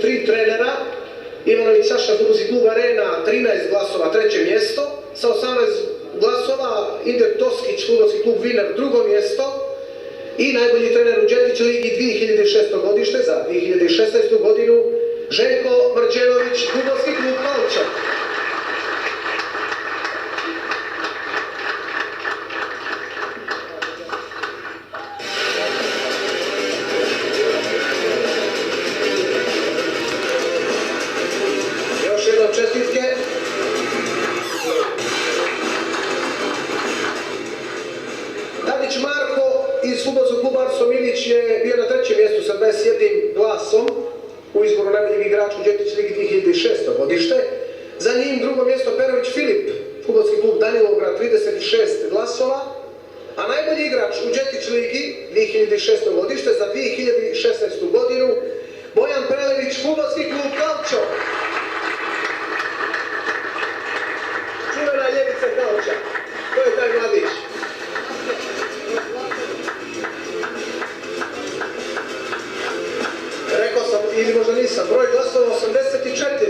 3 trenera. Ivanović Saša, Fudbalski klub Arena, 13 glasova, 3. mjesto. Sa 18 glasova Indrek Toskić, Fudbalski klub Viner, 2. mjesto. I najbolji trener u Đetić ligi 2006. godište za 2016. godinu Željko Mrđenović, Fudbalski klub Plavča. Još jednom čestitke. Tadić Marko iz Fudbalskog kluba Arso Milić je bio na 3. mjestu sa 21 glasom u izboru najboljeg igrača u Đetić ligi 2006. godište. Za njim 2. mjesto Perović Filip, Fudbalski klub Danilovgrad, 36 glasova. A najbolji igrač u Đetić ligi 2006. godište za 2016. godinu Bojan Prelević, Fudbalski klub Kalčo. Čuvena ljevica Kalča. To je taj mladić. Rekao sam, ili možda nisam, broj glasova 84.